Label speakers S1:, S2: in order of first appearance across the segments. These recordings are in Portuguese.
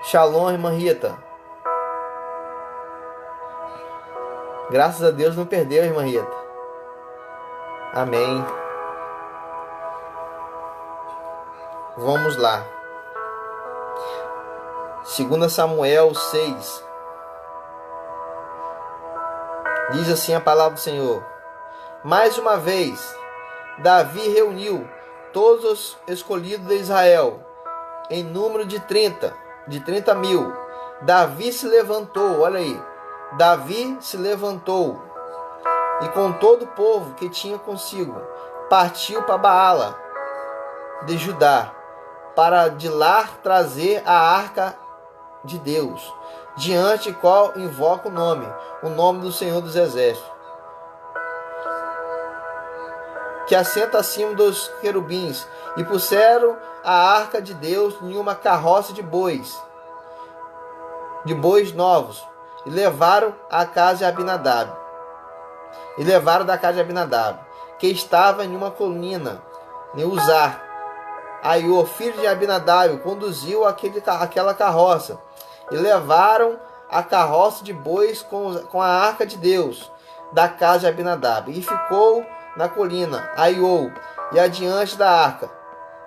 S1: Shalom, irmã Rita. Graças a Deus não perdeu, irmã Rita. Amém. Vamos lá. 2 Samuel 6. Diz assim a palavra do Senhor. Mais uma vez, Davi reuniu todos os escolhidos de Israel, em número de 30 mil. Davi se levantou, olha aí. Davi se levantou e com todo o povo que tinha consigo, partiu para Baala de Judá, para de lá trazer a arca de Deus, diante de qual invoca o nome do Senhor dos Exércitos, que assenta acima dos querubins, e puseram a arca de Deus em uma carroça de bois novos, e levaram a casa de Abinadab. Que estava em uma colina, em Uzá. Aiô, filho de Abinadab, conduziu aquela carroça, e levaram a carroça de bois com a arca de Deus da casa de Abinadab, e ficou na colina, Aiô, e adiante da arca.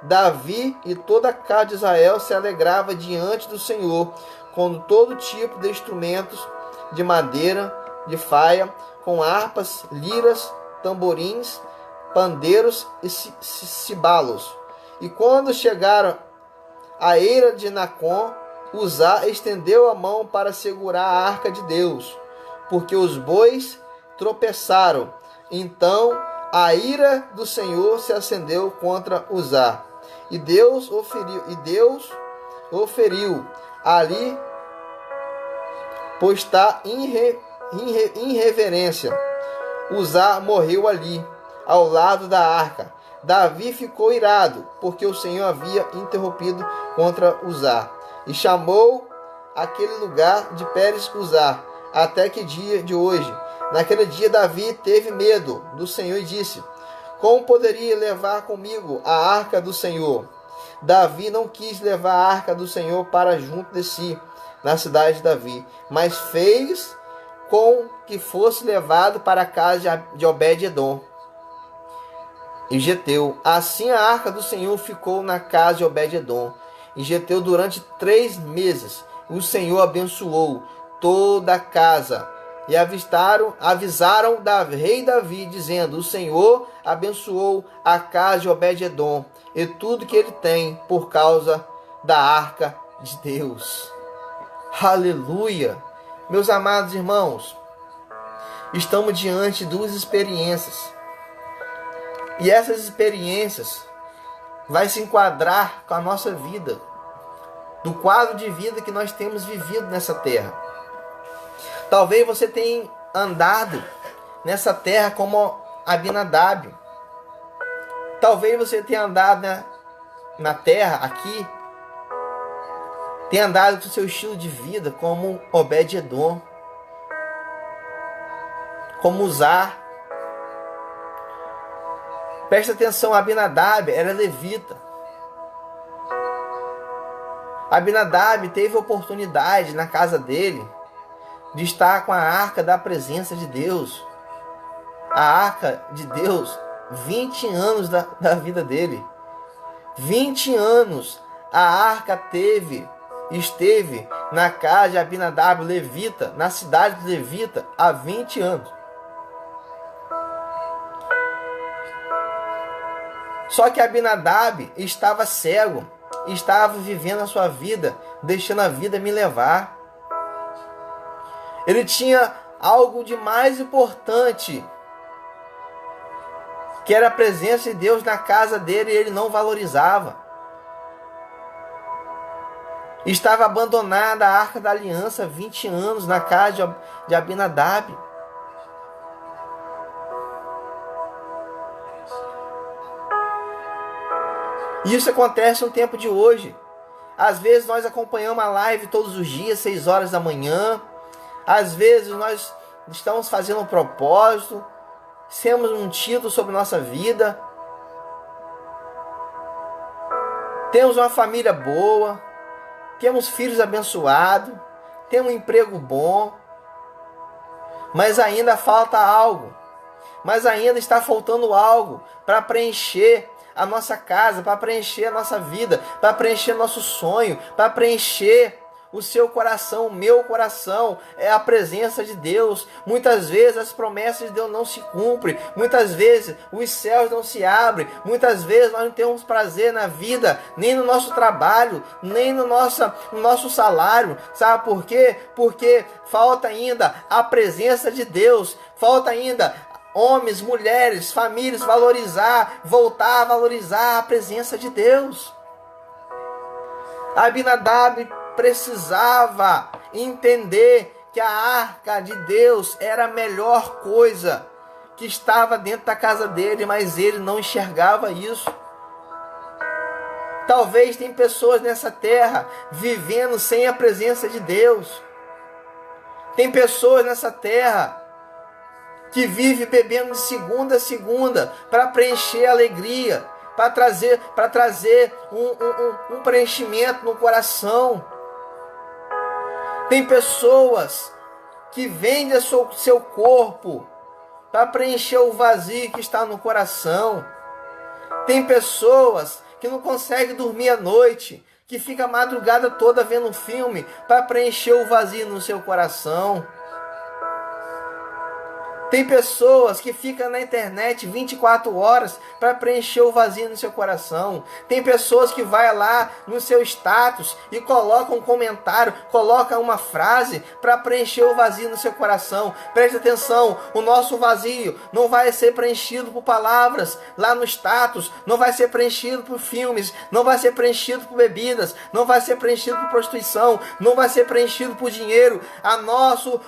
S1: Davi e toda a casa de Israel se alegrava diante do Senhor, com todo tipo de instrumentos de madeira, de faia, com harpas, liras, tamborins, pandeiros e cibalos. E quando chegaram à eira de Nacon, Uzá estendeu a mão para segurar a arca de Deus, porque os bois tropeçaram. Então a ira do Senhor se acendeu contra Uzá, e Deus o feriu ali, pois está irreverência. Uzá morreu ali, ao lado da arca. Davi ficou irado, porque o Senhor havia interrompido contra Uzá, e chamou aquele lugar de Pérez Uzá, até que dia de hoje. Naquele dia Davi teve medo do Senhor e disse: como poderia levar comigo a arca do Senhor? Davi não quis levar a arca do Senhor para junto de si, na cidade de Davi, mas fez com que fosse levado para a casa de Obed-edom e Geteu. Assim a arca do Senhor ficou na casa de Obed-edom e Geteu durante 3 meses. O Senhor abençoou toda a casa. E avisaram rei Davi, dizendo: o Senhor abençoou a casa de Obed-edom e tudo que ele tem, por causa da arca de Deus. Aleluia! Meus amados irmãos, estamos diante de 2 experiências. E essas experiências vai se enquadrar com a nossa vida, do quadro de vida que nós temos vivido nessa terra. Talvez você tenha andado nessa terra como Abinadab. Talvez você tenha andado na terra aqui, tenha andado com o seu estilo de vida como Obed-edom, como Uzá. Presta atenção, Abinadab era levita. Abinadab teve oportunidade na casa dele de estar com a arca da presença de Deus. A arca de Deus, 20 anos da vida dele. 20 anos a arca esteve na casa de Abinadab, levita, na cidade de Levita, há 20 anos. Só que Abinadab estava cego, estava vivendo a sua vida, deixando a vida me levar. Ele tinha algo de mais importante, que era a presença de Deus na casa dele, e ele não valorizava. Estava abandonada a arca da aliança, 20 anos na casa de Abinadab. Isso acontece no tempo de hoje. Às vezes nós acompanhamos a live todos os dias, 6 horas da manhã. Às vezes nós estamos fazendo um propósito, temos um título sobre nossa vida, temos uma família boa, temos filhos abençoados, temos um emprego bom, mas ainda falta algo. Mas ainda está faltando algo para preencher a nossa casa, para preencher a nossa vida, para preencher nosso sonho, para preencher o seu coração, o meu coração. É a presença de Deus. Muitas vezes as promessas de Deus não se cumprem, muitas vezes os céus não se abrem, muitas vezes nós não temos prazer na vida, nem no nosso trabalho, nem no nosso salário. Sabe por quê? Porque falta ainda a presença de Deus, falta ainda homens, mulheres, famílias voltar a valorizar a presença de Deus. Abinadab precisava entender que a arca de Deus era a melhor coisa que estava dentro da casa dele, mas ele não enxergava isso. Talvez tem pessoas nessa terra vivendo sem a presença de Deus. Tem pessoas nessa terra que vive bebendo de segunda a segunda para preencher a alegria, para trazer um preenchimento no coração. Tem pessoas que vendem seu corpo para preencher o vazio que está no coração. Tem pessoas que não conseguem dormir à noite, que fica a madrugada toda vendo um filme para preencher o vazio no seu coração. Tem pessoas que ficam na internet 24 horas para preencher o vazio no seu coração. Tem pessoas que vai lá no seu status e coloca um comentário, coloca uma frase para preencher o vazio no seu coração. Preste atenção, o nosso vazio não vai ser preenchido por palavras lá no status, não vai ser preenchido por filmes, não vai ser preenchido por bebidas, não vai ser preenchido por prostituição, não vai ser preenchido por dinheiro.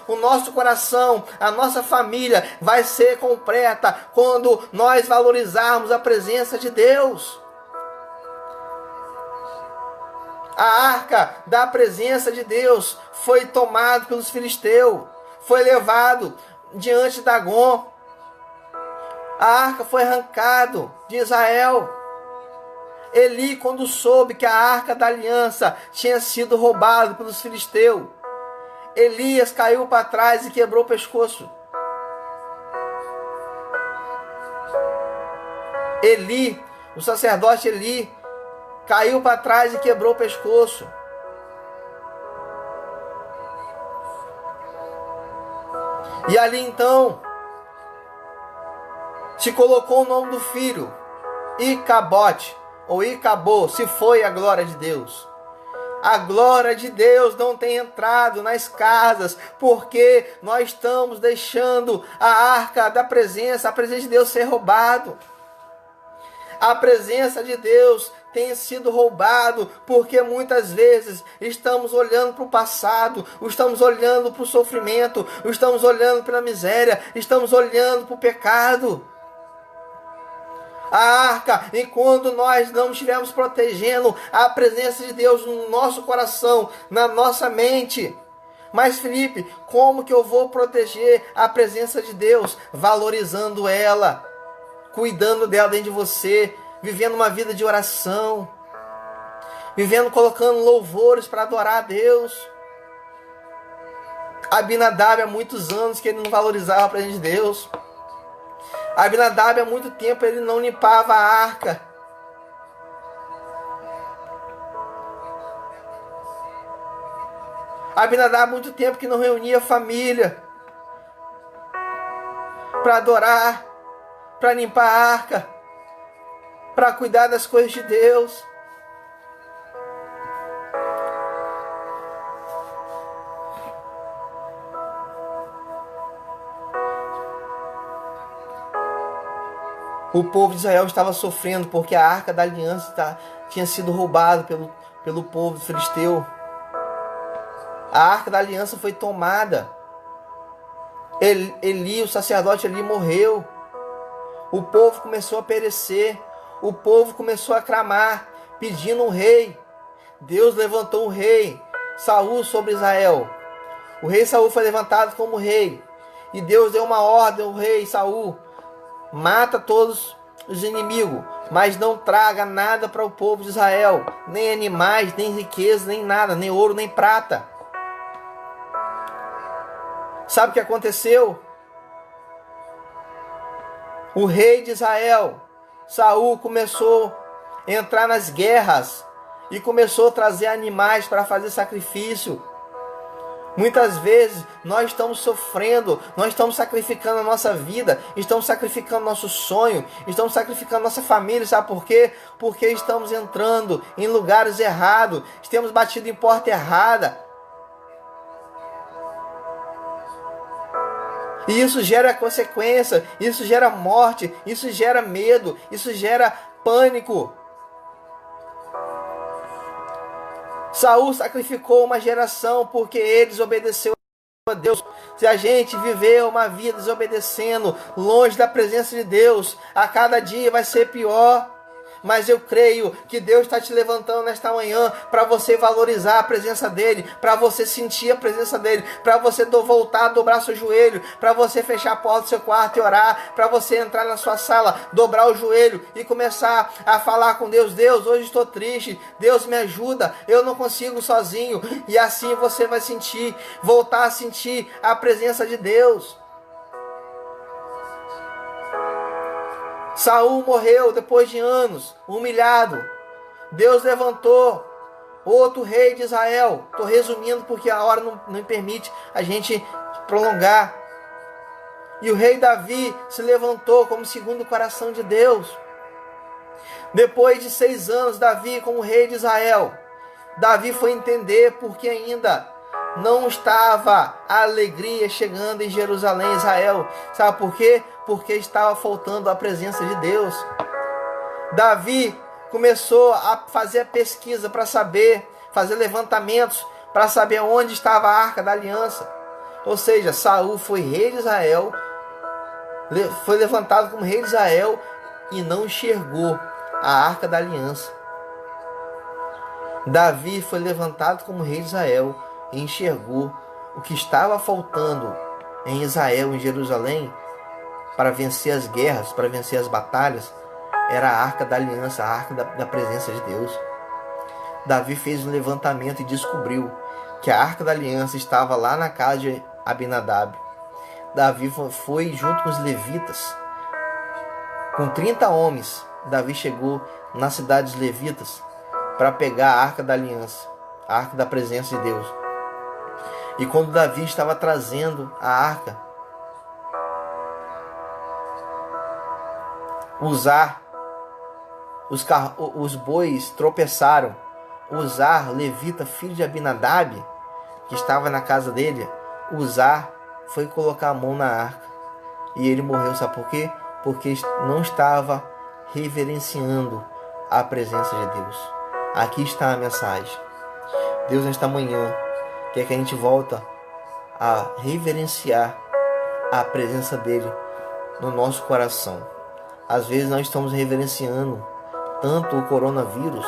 S1: O nosso coração, a nossa família vai ser completa quando nós valorizarmos a presença de Deus. A arca da presença de Deus foi tomada pelos filisteus, foi levado diante de Dagom. A arca foi arrancada de Israel. Eli, quando soube que a arca da aliança tinha sido roubada pelos filisteus, Elias caiu para trás e quebrou o pescoço. Eli, o sacerdote Eli, caiu para trás e quebrou o pescoço. E ali então se colocou o nome do filho, Icabote, ou Icabô, se foi a glória de Deus. A glória de Deus não tem entrado nas casas, porque nós estamos deixando a arca da presença, a presença de Deus ser roubado. A presença de Deus tem sido roubado porque muitas vezes estamos olhando para o passado, estamos olhando para o sofrimento, estamos olhando para a miséria, estamos olhando para o pecado. A arca, enquanto nós não estivermos protegendo a presença de Deus no nosso coração, na nossa mente. Mas Felipe, como que eu vou proteger a presença de Deus? Valorizando ela, cuidando dela dentro de você, vivendo uma vida de oração, colocando louvores para adorar a Deus. Abinadab há muitos anos que ele não valorizava a presença de Deus. Abinadab há muito tempo ele não limpava a arca. Abinadab há muito tempo que não reunia a família para adorar, para limpar a arca, para cuidar das coisas de Deus. O povo de Israel estava sofrendo porque a arca da aliança tinha sido roubada pelo povo filisteu. A arca da aliança foi tomada. Eli, o sacerdote Eli, morreu. O povo começou a perecer. O povo começou a clamar, pedindo um rei. Deus levantou um rei, Saul, sobre Israel. O rei Saul foi levantado como rei. E Deus deu uma ordem ao rei Saul: mata todos os inimigos, mas não traga nada para o povo de Israel, nem animais, nem riqueza, nem nada, nem ouro, nem prata. Sabe o que aconteceu? O rei de Israel, Saul, começou a entrar nas guerras e começou a trazer animais para fazer sacrifício. Muitas vezes nós estamos sofrendo, nós estamos sacrificando a nossa vida, estamos sacrificando nosso sonho, estamos sacrificando nossa família, sabe por quê? Porque estamos entrando em lugares errados, temos batido em porta errada. E isso gera consequência, isso gera morte, isso gera medo, isso gera pânico. Saul sacrificou uma geração porque ele desobedeceu a Deus. Se a gente viver uma vida desobedecendo, longe da presença de Deus, a cada dia vai ser pior. Mas eu creio que Deus está te levantando nesta manhã para você valorizar a presença dEle, para você sentir a presença dEle, para você voltar a dobrar seu joelho, para você fechar a porta do seu quarto e orar, para você entrar na sua sala, dobrar o joelho e começar a falar com Deus. Deus, hoje estou triste, Deus me ajuda, eu não consigo sozinho. E assim você vai sentir, voltar a sentir a presença de Deus. Saul morreu depois de anos, humilhado. Deus levantou outro rei de Israel. Estou resumindo porque a hora não permite a gente prolongar. E o rei Davi se levantou como segundo o coração de Deus. Depois de 6 anos, Davi como rei de Israel, Davi foi entender porque ainda não estava a alegria chegando em Jerusalém, Israel. Sabe por quê? Porque estava faltando a presença de Deus. Davi começou a fazer a pesquisa para saber, fazer levantamentos para saber onde estava a Arca da Aliança. Ou seja, Saul foi rei de Israel, foi levantado como rei de Israel e não enxergou a Arca da Aliança. Davi foi levantado como rei de Israel e enxergou o que estava faltando em Israel, em Jerusalém, para vencer as guerras, para vencer as batalhas, era a Arca da Aliança, a Arca da presença de Deus. Davi fez um levantamento e descobriu que a Arca da Aliança estava lá na casa de Abinadab. Davi foi junto com os levitas, com 30 homens. Davi chegou na cidade dos levitas para pegar a Arca da Aliança, a Arca da presença de Deus. E quando Davi estava trazendo a arca, os bois tropeçaram. Uzar, levita, filho de Abinadab, que estava na casa dele, Uzar foi colocar a mão na arca e ele morreu. Sabe por quê? Porque não estava reverenciando a presença de Deus. Aqui está a mensagem. Deus, nesta manhã, quer que a gente volta a reverenciar a presença dele no nosso coração. Às vezes nós estamos reverenciando tanto o coronavírus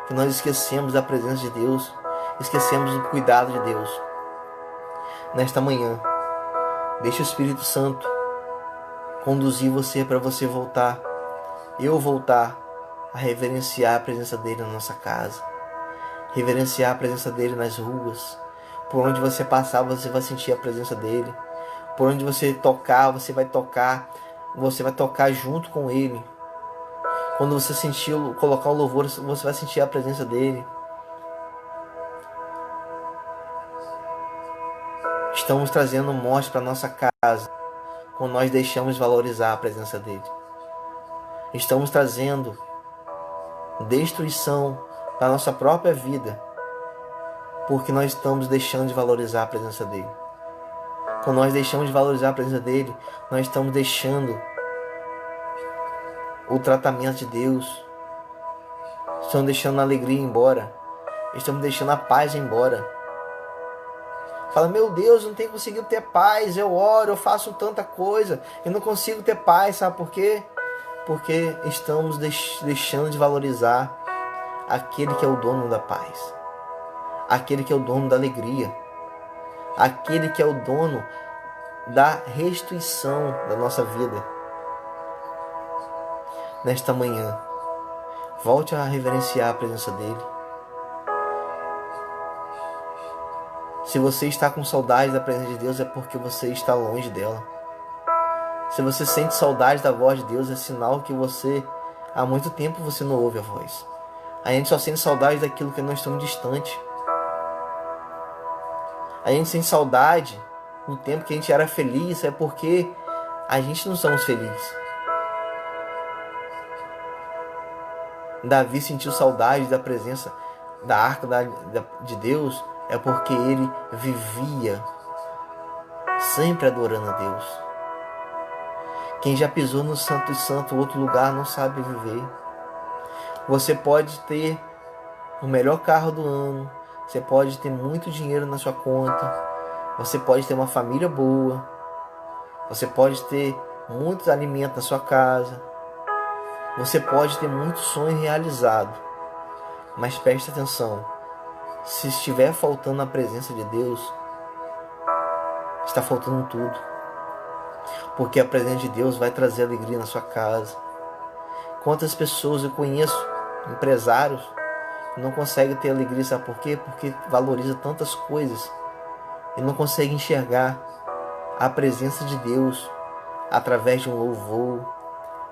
S1: que nós esquecemos da presença de Deus, esquecemos do cuidado de Deus. Nesta manhã, deixe o Espírito Santo conduzir você para você voltar, eu voltar a reverenciar a presença dele na nossa casa, reverenciar a presença dele nas ruas. Por onde você passar, você vai sentir a presença dele. Por onde você tocar, você vai tocar junto com ele. Quando você sentir, colocar o louvor, você vai sentir a presença dele. Estamos trazendo morte para nossa casa quando nós deixamos valorizar a presença dele. Estamos trazendo destruição para nossa própria vida porque nós estamos deixando de valorizar a presença dele. Quando nós deixamos de valorizar a presença dele, nós estamos deixando o tratamento de Deus, estamos deixando a alegria ir embora, estamos deixando a paz ir embora. Fala, meu Deus, não tenho conseguido ter paz, eu oro, eu faço tanta coisa, eu não consigo ter paz, sabe por quê? Porque estamos deixando de valorizar aquele que é o dono da paz, aquele que é o dono da alegria, aquele que é o dono da restituição da nossa vida. Nesta manhã, Volte a reverenciar a presença dele. Se você está com saudade da presença de Deus, é porque você está longe dela. Se você sente saudade da voz de Deus, é sinal que você, há muito tempo, você não ouve a voz. A gente só sente saudade daquilo que nós estamos distante. A gente sente saudade no tempo que a gente era feliz, é porque a gente não somos felizes. Davi sentiu saudade da presença da arca de Deus, é porque ele vivia sempre adorando a Deus. Quem já pisou no Santo e Santo, outro lugar, não sabe viver. Você pode ter o melhor carro do ano, você pode ter muito dinheiro na sua conta, você pode ter uma família boa, você pode ter muitos alimentos na sua casa, você pode ter muitos sonhos realizados, mas preste atenção, se estiver faltando a presença de Deus, está faltando tudo, porque a presença de Deus vai trazer alegria na sua casa. Quantas pessoas eu conheço, empresários, que não conseguem ter alegria, sabe por quê? Porque valoriza tantas coisas e não consegue enxergar a presença de Deus através de um louvor,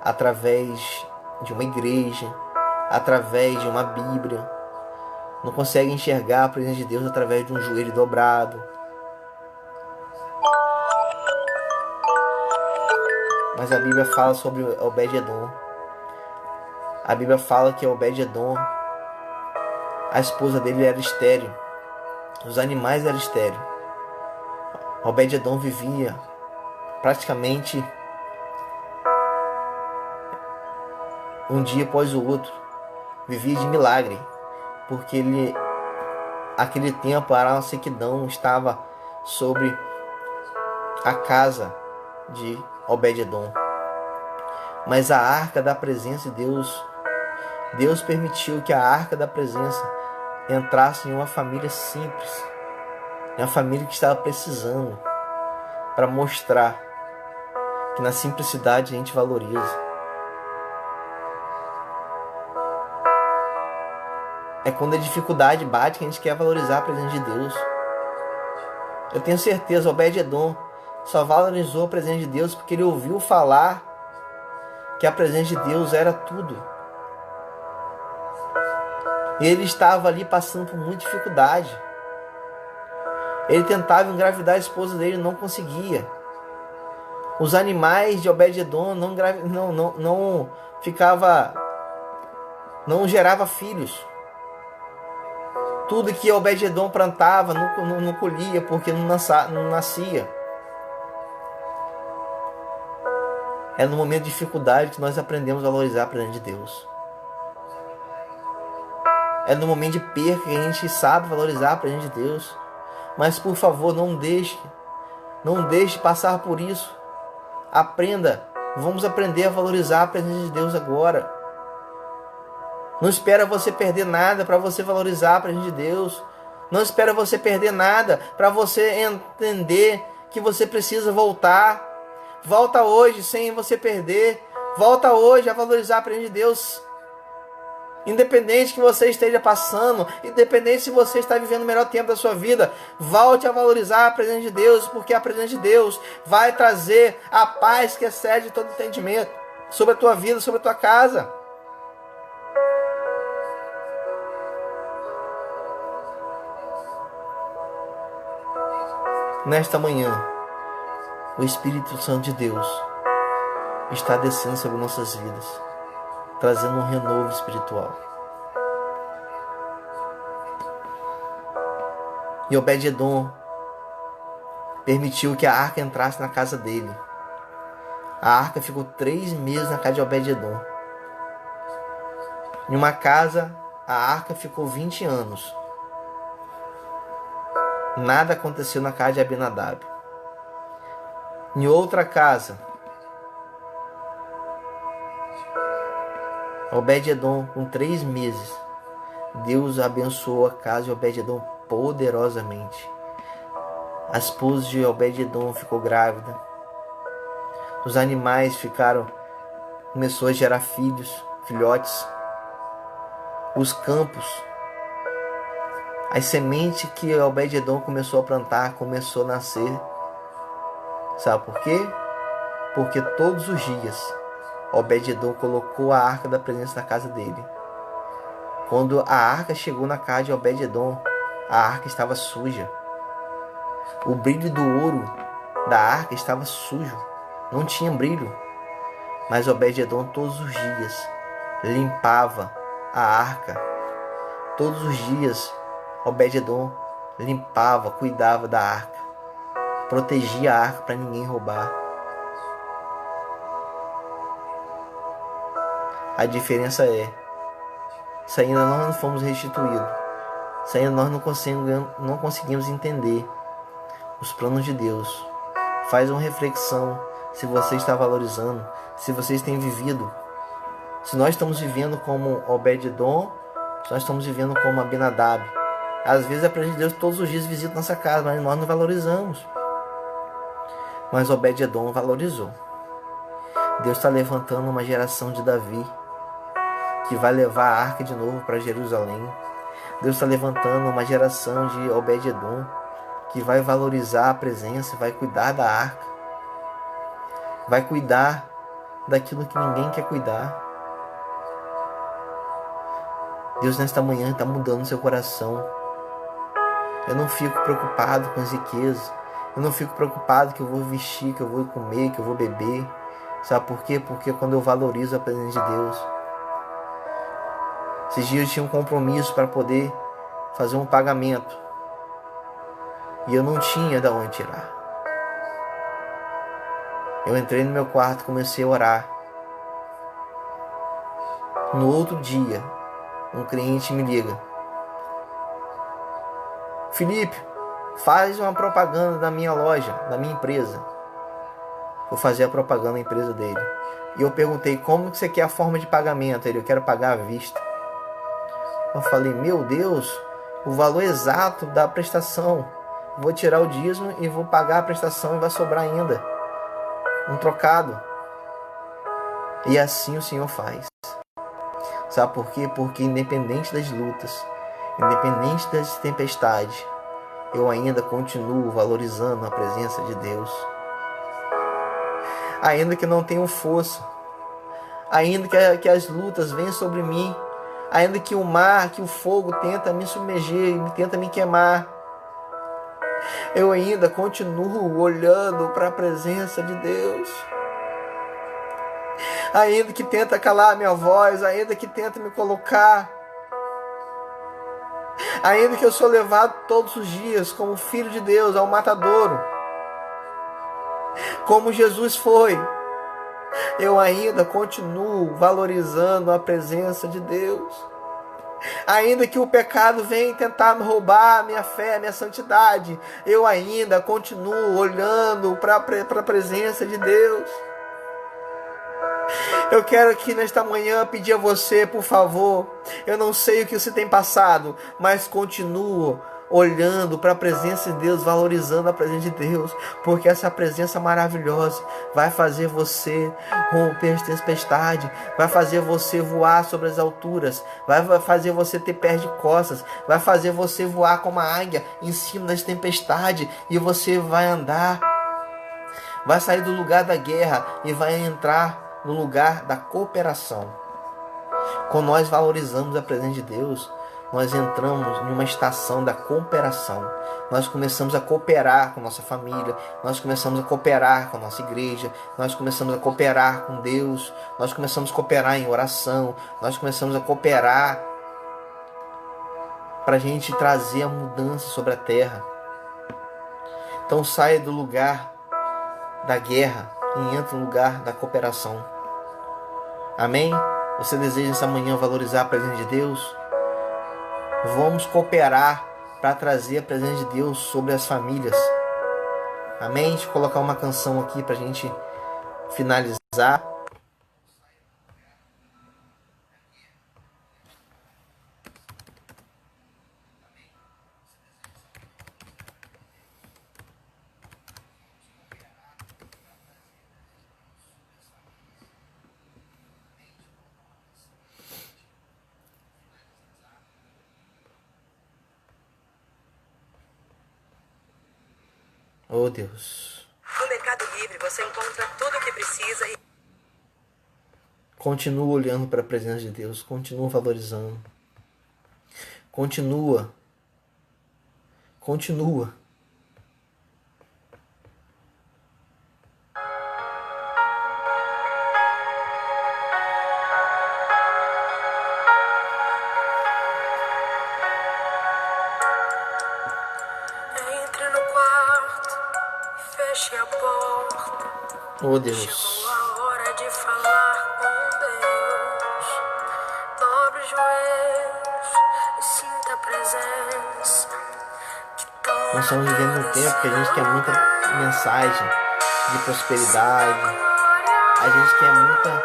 S1: através de uma igreja, através de uma Bíblia. Não consegue enxergar a presença de Deus através de um joelho dobrado. Mas a Bíblia fala sobre Obed-edom. A Bíblia fala que Obed-edom, a esposa dele era estéril. Os animais eram estéreis. Obed-edom vivia praticamente um dia após o outro. Vivia de milagre. Porque aquele tempo, a uma sequidão estava sobre a casa de Obed-edom. Mas a arca da presença de Deus permitiu que a arca da presença entrasse em uma família simples, em uma família que estava precisando, para mostrar que na simplicidade a gente valoriza. É quando a dificuldade bate que a gente quer valorizar a presença de Deus. Eu tenho certeza, Obed-edom só valorizou a presença de Deus porque ele ouviu falar que a presença de Deus era tudo. E ele estava ali passando por muita dificuldade. Ele tentava engravidar a esposa dele e não conseguia. Os animais de Obed-edom não gerava filhos. Tudo que Obed-edom plantava não colhia porque não nascia. É no momento de dificuldade que nós aprendemos a valorizar a presença de Deus. É no momento de perca que a gente sabe valorizar a presença de Deus. Mas por favor, não deixe passar por isso. Aprenda, vamos aprender a valorizar a presença de Deus agora. Não espera você perder nada para você valorizar a presença de Deus. Não espera você perder nada para você entender que você precisa voltar. Volta hoje sem você perder. Volta hoje a valorizar a presença de Deus. Independente que você esteja passando, independente se você está vivendo o melhor tempo da sua vida, volte a valorizar a presença de Deus, porque a presença de Deus vai trazer a paz que excede todo entendimento sobre a tua vida, sobre a tua casa. Nesta manhã, o Espírito Santo de Deus está descendo sobre nossas vidas, trazendo um renovo espiritual. E Obed-edom permitiu que a arca entrasse na casa dele. A arca ficou 3 meses na casa de Obed-edom. Em uma casa, a arca ficou 20 anos. Nada aconteceu na casa de Abinadab. Em outra casa, Obed-edom, com 3 meses, Deus abençoou a casa de Obed-edom poderosamente. A esposa de Obed-edom ficou grávida. Os animais começou a gerar filhotes. os campos, as sementes que Obed-edom começou a plantar, começou a nascer. Sabe por quê? Porque todos os dias Obed-edom colocou a arca da presença na casa dele. Quando a arca chegou na casa de Obed-edom, a arca estava suja. O brilho do ouro da arca estava sujo, não tinha brilho. Mas Obed-edom todos os dias limpava a arca. Todos os dias Obed-edom limpava, cuidava da arca, protegia a arca para ninguém roubar. A diferença é, se ainda nós não fomos restituídos, se ainda nós não conseguimos entender os planos de Deus, faz uma reflexão se você está valorizando, se vocês têm vivido, se nós estamos vivendo como Obed-edom, se nós estamos vivendo como Abinadab. Às vezes a presença de Deus todos os dias visita nossa casa, mas nós não valorizamos. Mas Obed-edom valorizou. Deus está levantando uma geração de Davi que vai levar a arca de novo para Jerusalém. Deus está levantando uma geração de Obed-edom que vai valorizar a presença, vai cuidar da arca, vai cuidar daquilo que ninguém quer cuidar. Deus nesta manhã está mudando seu coração. Eu não fico preocupado com as riquezas. Eu não fico preocupado que eu vou vestir, que eu vou comer, que eu vou beber. Sabe por quê? Porque quando eu valorizo a presença de Deus. Esses dias eu tinha um compromisso para poder fazer um pagamento. E eu não tinha de onde tirar. Eu entrei no meu quarto, comecei a orar. No outro dia, um cliente me liga. Felipe, faz uma propaganda da minha loja, da minha empresa. Vou fazer a propaganda da empresa dele. E eu perguntei, como que você quer a forma de pagamento? Ele, eu quero pagar à vista. Eu falei, meu Deus, o valor exato da prestação. Vou tirar o dízimo e vou pagar a prestação e vai sobrar ainda um trocado. E assim o Senhor faz. Sabe por quê? Porque independente das lutas, independente das tempestades, eu ainda continuo valorizando a presença de Deus. Ainda que não tenha força, ainda que as lutas venham sobre mim, ainda que o mar, que o fogo tenta me submergir, tenta me queimar, eu ainda continuo olhando para a presença de Deus. Ainda que tenta calar a minha voz, ainda que tenta me colocar, ainda que eu sou levado todos os dias como filho de Deus ao matadouro, como Jesus foi, eu ainda continuo valorizando a presença de Deus. Ainda que o pecado venha tentar me roubar a minha fé, a minha santidade, eu ainda continuo olhando para a presença de Deus. Eu quero aqui nesta manhã pedir a você, por favor, eu não sei o que você tem passado, mas continua olhando para a presença de Deus, valorizando a presença de Deus, porque essa presença maravilhosa vai fazer você romper as tempestades, vai fazer você voar sobre as alturas, vai fazer você ter pés de costas, vai fazer você voar como a águia em cima das tempestades, e você vai andar, vai sair do lugar da guerra e vai entrar no lugar da cooperação. Quando nós valorizamos a presença de Deus, nós entramos em uma estação da cooperação. Nós começamos a cooperar com nossa família, nós começamos a cooperar com a nossa igreja, nós começamos a cooperar com Deus, nós começamos a cooperar em oração, nós começamos a cooperar para a gente trazer a mudança sobre a terra. Então saia do lugar da guerra e entra no lugar da cooperação. Amém? Você deseja essa manhã valorizar a presença de Deus? Vamos cooperar para trazer a presença de Deus sobre as famílias. Amém? Deixa eu colocar uma canção aqui para a gente finalizar. Oh, Deus.
S2: No Mercado Livre você encontra tudo o que precisa e...
S1: Continua olhando para a presença de Deus. Continua valorizando. Continua. Continua.
S2: Entre no quarto, feche a porta.
S1: Oh, Deus.
S2: Chegou a hora de falar com Deus. Dobre os joelhos e sinta a presença.
S1: Nós estamos vivendo um tempo que a gente quer muita mensagem de prosperidade. A gente quer muita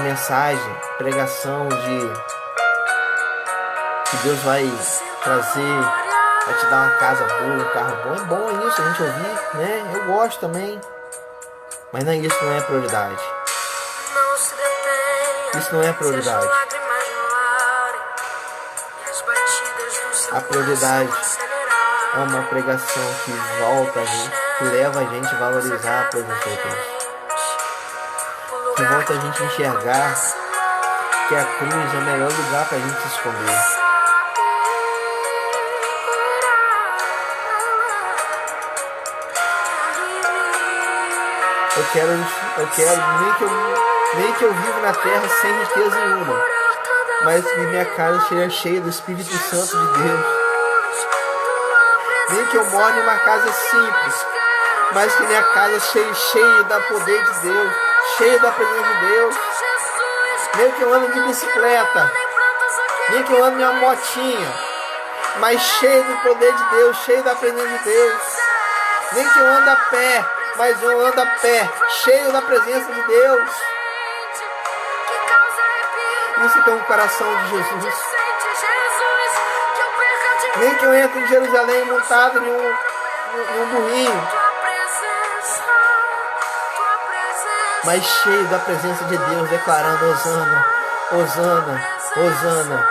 S1: mensagem, pregação de que Deus vai trazer, vai te dar uma casa boa, um carro bom. É bom isso, a gente ouvir, né? Eu gosto também. Mas não, isso não é prioridade. Isso não é prioridade. A prioridade é uma pregação que volta a gente, que leva a gente a valorizar a presença de Deus. Que volta a gente a enxergar que a cruz é o melhor lugar para a gente se esconder. Eu quero nem que eu viva na terra sem riqueza nenhuma, mas que minha casa seja cheia do Espírito Santo de Deus. Nem que eu more em uma casa simples, mas que minha casa seja cheia do poder de Deus, cheia da presença de Deus. Nem que eu ande de bicicleta, nem que eu ande em uma motinha, mas cheio do poder de Deus, cheio da presença de Deus. Nem que eu ande a pé, mas eu ando a pé, cheio da presença de Deus. Isso que é um coração de Jesus. Nem que eu entre em Jerusalém montado em um burrinho, mas cheio da presença de Deus, declarando: Hosana, Hosana, Hosana.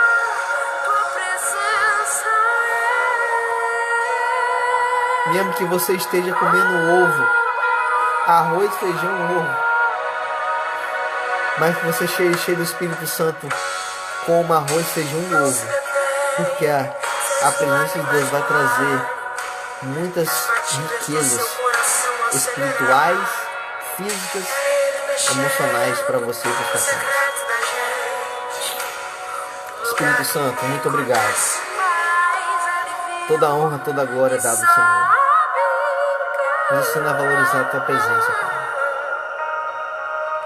S1: Mesmo que você esteja comendo ovo, arroz, feijão, ovo, mas que você cheio do Espírito Santo, coma arroz, feijão e ovo, porque a presença de Deus vai trazer muitas riquezas espirituais, físicas, emocionais para você e para sua casa. Espírito Santo, muito obrigado. Toda a honra, toda a glória é dada ao Senhor. Nos ensina a valorizar a tua presença, Pai.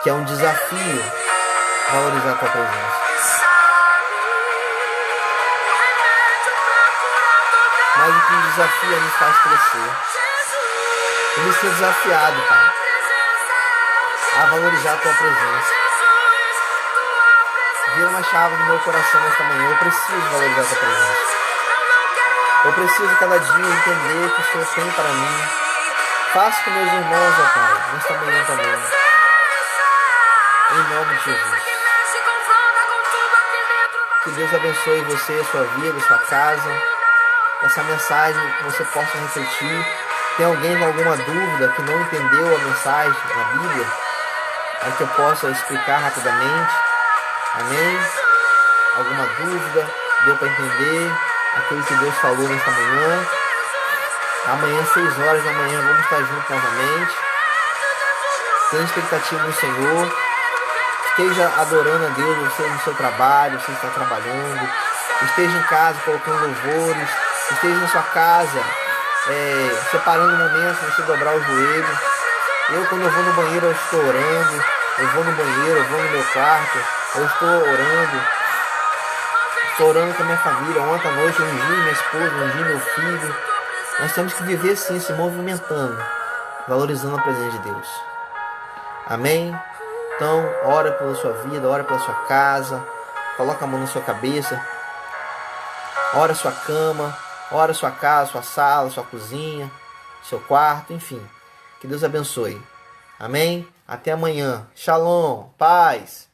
S1: Que é um desafio valorizar a tua presença. Mais do que um desafio, nos faz crescer. Eu me sinto desafiado, Pai, a valorizar a tua presença. Vira uma chave no meu coração nesta manhã. Eu preciso valorizar a tua presença. Eu preciso cada dia entender que o Senhor tem para mim. Faça com meus irmãos, ó Pai, nesta manhã também. Em nome de Jesus. Que Deus abençoe você, sua vida, sua casa. Essa mensagem que você possa refletir. Tem alguém com alguma dúvida que não entendeu a mensagem na Bíblia? Para que eu possa explicar rapidamente. Amém? Alguma dúvida? Deu para entender aquilo que Deus falou nesta manhã? Amanhã, 6 horas da manhã, vamos estar juntos novamente. Tenha expectativa no Senhor. Esteja adorando a Deus, você no seu trabalho, você está trabalhando. Esteja em casa colocando louvores. Esteja na sua casa, separando um momento para você dobrar o joelho. Eu, quando eu vou no banheiro, eu estou orando. Eu vou no banheiro, eu vou no meu quarto, eu estou orando. Estou orando com a minha família. Ontem à noite eu ungi minha esposa, ungi meu filho. Nós temos que viver assim, se movimentando, valorizando a presença de Deus. Amém? Então, ora pela sua vida, ora pela sua casa, coloca a mão na sua cabeça, ora a sua cama, ora a sua casa, sua sala, sua cozinha, seu quarto, enfim. Que Deus abençoe. Amém? Até amanhã. Shalom. Paz.